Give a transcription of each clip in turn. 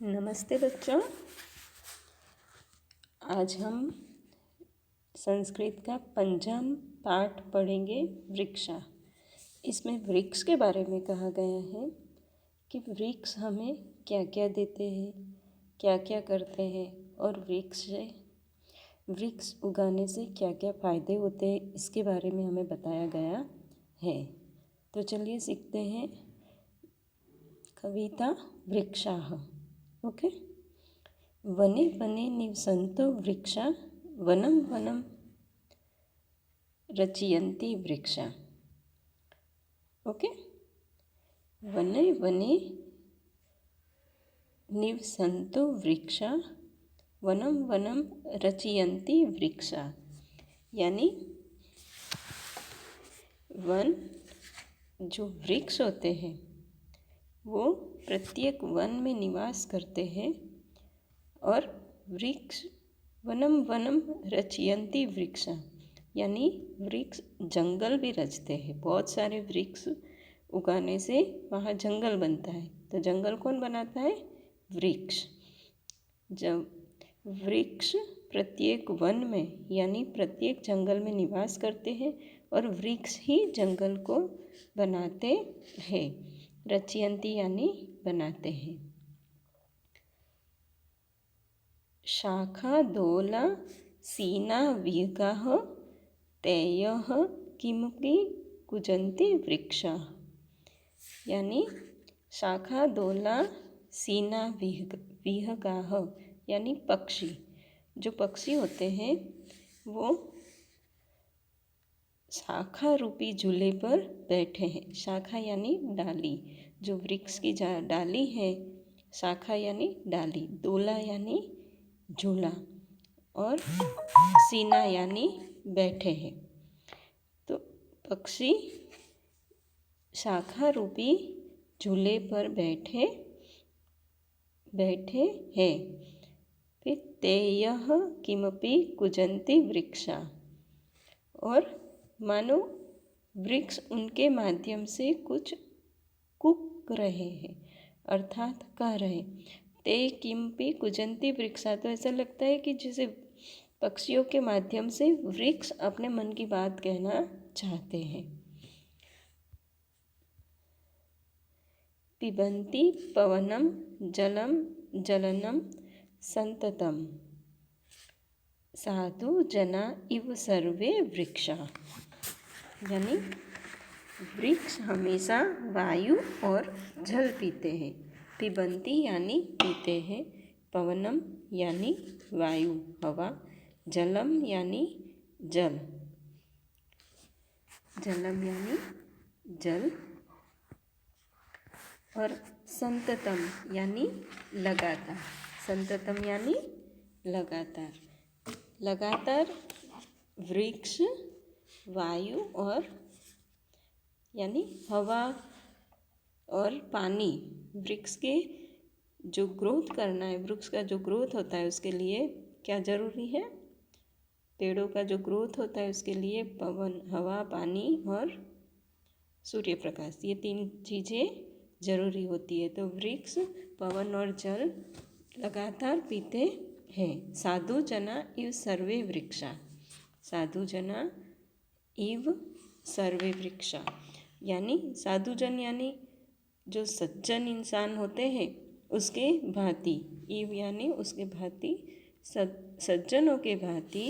नमस्ते बच्चों। आज हम संस्कृत का पंचम पाठ पढ़ेंगे, वृक्षा। इसमें वृक्ष के बारे में कहा गया है कि वृक्ष हमें क्या क्या देते हैं, क्या क्या करते हैं और वृक्ष उगाने से क्या क्या फ़ायदे होते हैं, इसके बारे में हमें बताया गया है। तो चलिए सीखते हैं कविता वृक्षाः। ओके। वने वने निवसन्तो वृक्षा, वनं वनं रचयन्ति वृक्षा। ओके। वने वने निवसन्तो वृक्षा, वनं वनं रचयन्ति वृक्षा। यानी वन, जो वृक्ष होते हैं वो प्रत्येक वन में निवास करते हैं और वृक्ष वनम वनम रचयन्ति वृक्षा, यानी वृक्ष जंगल भी रचते हैं। बहुत सारे वृक्ष उगाने से वहाँ जंगल बनता है। तो जंगल कौन बनाता है? वृक्ष। जब वृक्ष प्रत्येक वन में यानी प्रत्येक जंगल में निवास करते हैं और वृक्ष ही जंगल को बनाते हैं। रचयन्ति यानी बनाते हैं। शाखा दोला सीना विहगाः तैयः किमपि कुजन्ति वृक्षा। यानी शाखा दोला सीना विहगाः यानी पक्षी। जो पक्षी होते हैं वो शाखा रूपी झूले पर बैठे हैं। शाखा यानी डाली, जो वृक्ष की डाली है। शाखा यानी डाली, दोला यानी झूला और सीना यानी बैठे हैं। तो पक्षी शाखा रूपी झूले पर बैठे हैं। फिर तेयः किमपि कुजन्ति वृक्षा, और मानो वृक्ष उनके माध्यम से कुछ कुक रहे हैं, अर्थात कह रहे। ते किमपि कुजन्ति वृक्षा, तो ऐसा लगता है कि जैसे पक्षियों के माध्यम से वृक्ष अपने मन की बात कहना चाहते हैं। पिबन्ति पवनं जलं जलनं सन्ततं, साधु जना इव सर्वे वृक्षा। यानी वृक्ष हमेशा वायु और जल पीते हैं। पिबन्ति यानी पीते हैं, पवनम यानी वायु हवा, जलम यानी जल, जलम यानी जल, और संततम यानी लगातार। संततम यानी लगातार। लगातार वृक्ष वायु और यानी हवा और पानी, वृक्ष के जो ग्रोथ करना है, वृक्ष का जो ग्रोथ होता है उसके लिए क्या ज़रूरी है? पेड़ों का जो ग्रोथ होता है उसके लिए पवन, हवा, पानी और सूर्य प्रकाश, ये तीन चीज़ें ज़रूरी होती है। तो वृक्ष पवन और जल लगातार पीते हैं। साधु जना इव सर्वे वृक्षा। साधु जना इव सर्वे वृक्षा, यानी साधुजन यानी जो सज्जन इंसान होते हैं उसके भांति, इव यानी उसके भांति, सज्जनों के भांति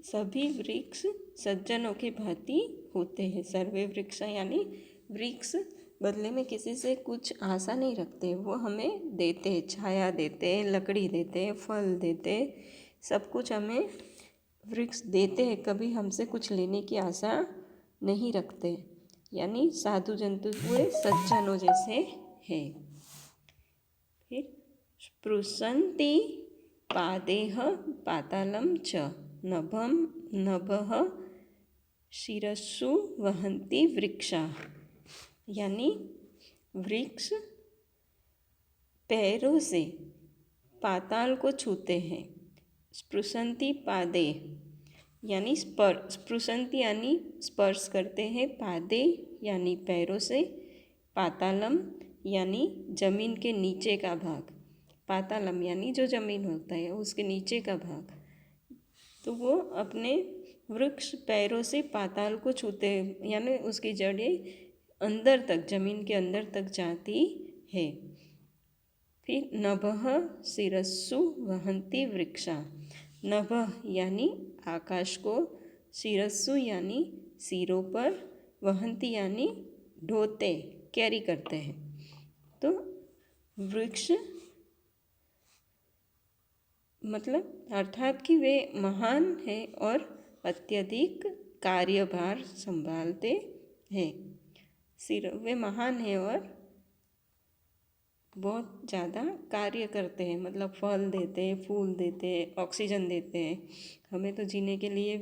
सभी वृक्ष सज्जनों के भांति होते हैं। सर्वे वृक्ष यानी वृक्ष बदले में किसी से कुछ आशा नहीं रखते, वो हमें देते हैं, छाया देते हैं, लकड़ी देते हैं, फल देते हैं, सब कुछ हमें वृक्ष देते हैं। कभी हमसे कुछ लेने की आशा नहीं रखते, यानी साधु जंतु हुए सज्जनों जैसे हैं। फिर स्पृशन्ति पादेह पातालं च, नभः शिरस्सु वहन्ति वृक्षा। यानी वृक्ष पैरों से पाताल को छूते हैं। स्पृशन्ति पादे यानी स्पृशन्ति यानी स्पर्श करते हैं, पादे यानी पैरों से, पातालम यानी जमीन के नीचे का भाग, पातालम यानी जो जमीन होता है उसके नीचे का भाग। तो वो अपने वृक्ष पैरों से पाताल को छूते हैं, यानी उसकी जड़ें अंदर तक, जमीन के अंदर तक जाती है। फिर नभः शिरस्सु वहन्ति वृक्षा, नभः यानी आकाश को, शिरस्सु यानी सिरों पर, वहन्ति यानी ढोते, कैरी करते हैं। तो वृक्ष मतलब अर्थात कि वे महान है और अत्यधिक कार्यभार संभालते हैं। सिर वे महान है और बहुत ज़्यादा कार्य करते हैं, मतलब फल देते हैं, फूल देते हैं, ऑक्सीजन देते हैं। हमें तो जीने के लिए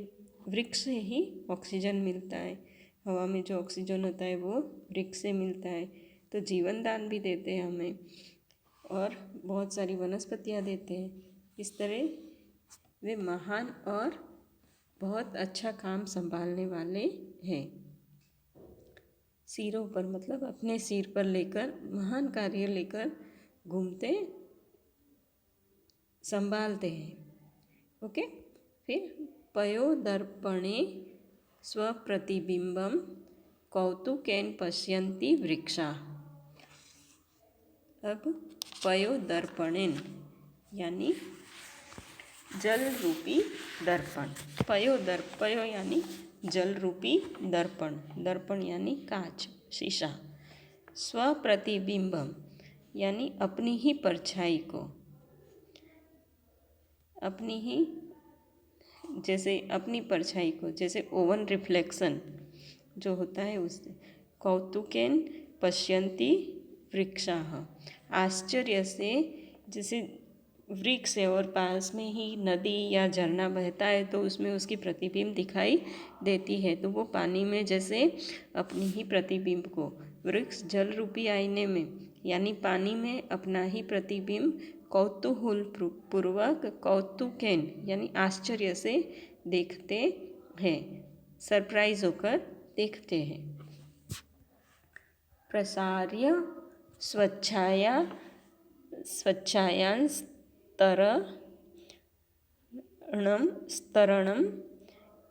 वृक्ष से ही ऑक्सीजन मिलता है, हवा में जो ऑक्सीजन होता है वो वृक्ष से मिलता है। तो जीवन दान भी देते हैं हमें और बहुत सारी वनस्पतियाँ देते हैं। इस तरह वे महान और बहुत अच्छा काम संभालने वाले हैं। सिरों पर मतलब अपने सिर पर लेकर महान कार्य लेकर घूमते, संभालते हैं। ओके, फिर पयोदर्पणे स्वप्रतिबिंबम कौतुकेन पश्यन्ति वृक्षा। अब पयोदर्पणेन यानी जल रूपी दर्पण, पयो यानी जल रूपी दर्पण, दर्पण यानी कांच, शीशा। स्वप्रतिबिंबम यानी अपनी ही परछाई को, अपनी ही जैसे अपनी परछाई को, जैसे ओवन रिफ्लेक्शन जो होता है उससे। कौतुकेन पश्यन्ति वृक्षाः, आश्चर्य से, जैसे वृक्ष है और पास में ही नदी या झरना बहता है तो उसमें उसकी प्रतिबिंब दिखाई देती है, तो वो पानी में जैसे अपनी ही प्रतिबिंब को, वृक्ष जल रूपी आईने में यानी पानी में अपना ही प्रतिबिंब कौतूहल पूर्वक, कौतुकेन यानी आश्चर्य से देखते हैं, सरप्राइज होकर देखते हैं। प्रसार्य स्वच्छायां स्तरणं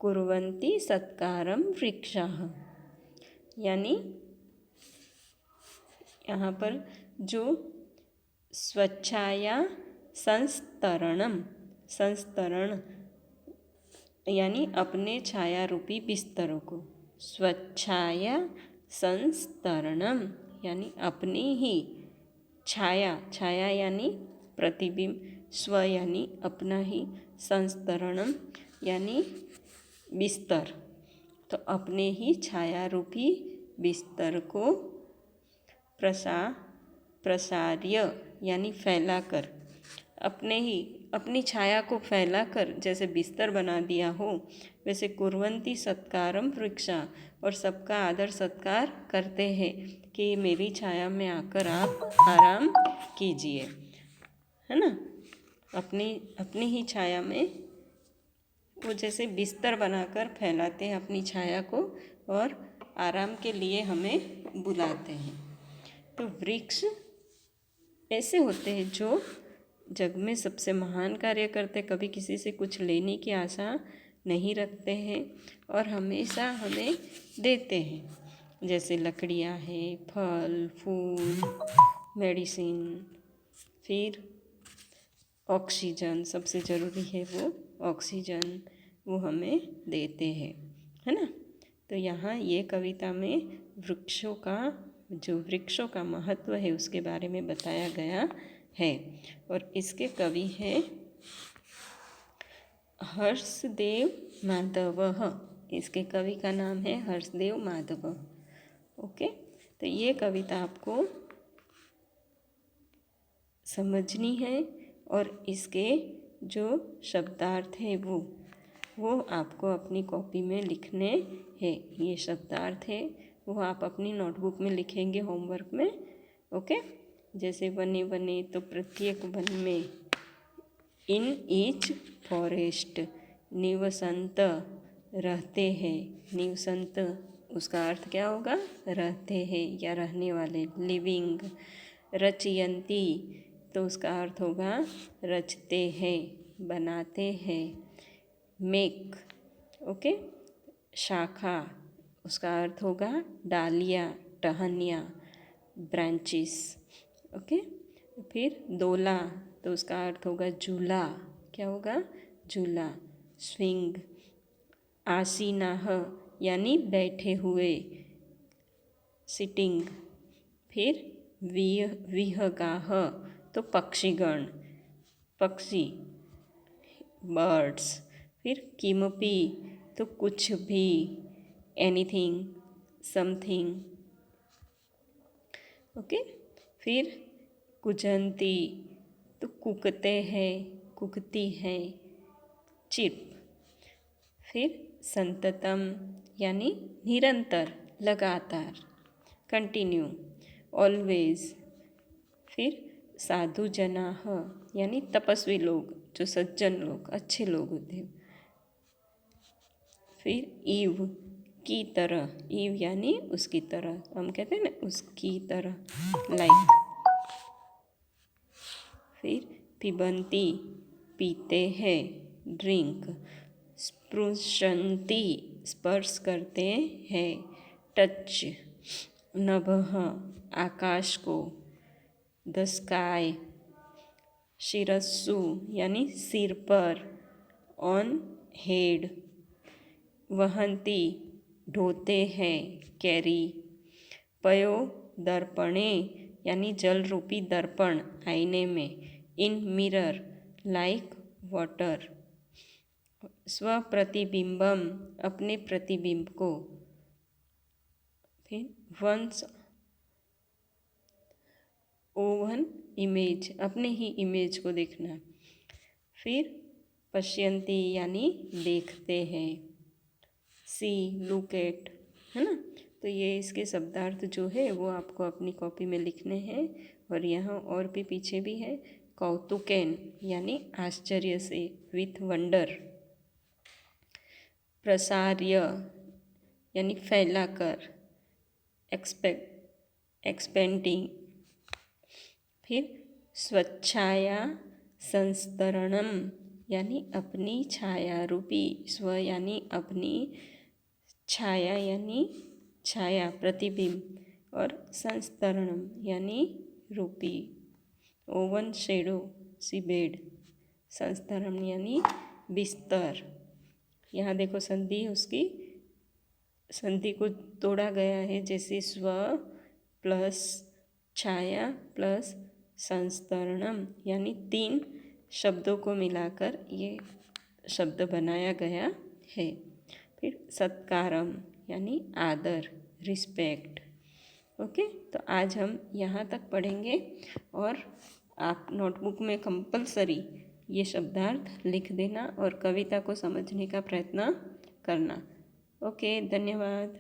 कुर्वन्ति सत्कारं वृक्षाः, यानी यहाँ पर जो स्वच्छाया संस्तरणम, संस्तरण यानी अपने छाया रूपी बिस्तरों को, स्वच्छाया संस्तरणम यानी अपनी ही छाया, छाया यानी प्रतिबिंब, स्व यानी अपना ही, संस्तरणम यानी बिस्तर, तो अपने ही छाया रूपी बिस्तर को प्रसार्य यानी फैलाकर, अपने ही अपनी छाया को फैलाकर जैसे बिस्तर बना दिया हो, वैसे कुर्वन्ति सत्कारम वृक्षा, और सबका आदर सत्कार करते हैं कि मेरी छाया में आकर आप आराम कीजिए, है ना। अपनी ही छाया में वो जैसे बिस्तर बनाकर फैलाते हैं अपनी छाया को और आराम के लिए हमें बुलाते हैं। तो वृक्ष ऐसे होते हैं जो जग में सबसे महान कार्य करते, कभी किसी से कुछ लेने की आशा नहीं रखते हैं और हमेशा हमें देते हैं, जैसे लकड़ियाँ हैं, फल फूल, मेडिसिन, फिर ऑक्सीजन, सबसे ज़रूरी है वो ऑक्सीजन, वो हमें देते हैं, है ना। तो यहाँ ये कविता में वृक्षों का महत्व है उसके बारे में बताया गया है। और इसके कवि हैं हर्षदेव माधवः, इसके कवि का नाम है हर्षदेव माधव। ओके, तो ये कविता आपको समझनी है और इसके जो शब्दार्थ है वो आपको अपनी कॉपी में लिखने हैं। ये शब्दार्थ है वो आप अपनी नोटबुक में लिखेंगे होमवर्क में। ओके, जैसे वने वने तो प्रत्येक वन में, इन ईच फॉरेस्ट निवसंत रहते हैं, निवसंत उसका अर्थ क्या होगा? रहते हैं या रहने वाले, लिविंग। रचयंती तो उसका अर्थ होगा रचते हैं, बनाते हैं। Make, okay. शाखा उसका अर्थ होगा डालियाँ, टहनियाँ, ब्रांचेस, ओके। फिर दोला तो उसका अर्थ होगा झूला, क्या होगा? झूला। स्विंग। आसीनाह यानी बैठे हुए, सिटिंग। फिर विहगाह तो पक्षीगण, पक्षी, बर्ड्स। फिर किमपि तो कुछ भी, एनीथिंग, समथिंग, ओके। फिर कुजंती तो कूकते हैं, कूकती हैं, चिप। फिर संततम यानी निरंतर, लगातार, कंटिन्यू, ऑलवेज। फिर साधु जनाह यानी तपस्वी लोग, जो सज्जन लोग, अच्छे लोग होते हैं। फिर ईव की तरह, ईव यानी उसकी तरह, हम कहते हैं ना उसकी तरह, लाइक। फिर पिबंती पीते हैं, ड्रिंक। स्पृशंती स्पर्श करते हैं, टच। नभः आकाश को, द स्काई। शिरस्सु यानी सिर पर, ऑन हेड। वहंती ढोते हैं, कैरी। पयो दर्पणे यानी जल रूपी दर्पण, आईने में। In mirror like water. स्वप्रतिबिंबम अपने प्रतिबिंब को। फिर वंस ओवन इमेज अपने ही इमेज को देखना। फिर पश्यंती यानी देखते हैं, सी, लुक एट, है ना। तो ये इसके शब्दार्थ जो है वो आपको अपनी कॉपी में लिखने हैं। और यहाँ और भी पीछे भी है। कौतुकेन यानी आश्चर्य से, विथ वंडर। प्रसार्य यानी फैलाकर, एक्सपेंडिंग। फिर स्वच्छाया संस्तरणम यानी अपनी छाया रूपी, स्व यानी अपनी, छाया यानी छाया, प्रतिबिंब, और संस्तरणम यानी रूपी, ओवन शेडो, सी बेड। संस्तरण यानी बिस्तर। यहाँ देखो संधि, उसकी संधि को तोड़ा गया है, जैसे स्व प्लस छाया प्लस संस्तरणम, यानी 3 शब्दों को मिलाकर ये शब्द बनाया गया है। फिर सत्कारम यानी आदर, रिस्पेक्ट, ओके। तो आज हम यहाँ तक पढ़ेंगे और आप नोटबुक में कंपलसरी ये शब्दार्थ लिख देना और कविता को समझने का प्रयत्न करना। ओके, धन्यवाद।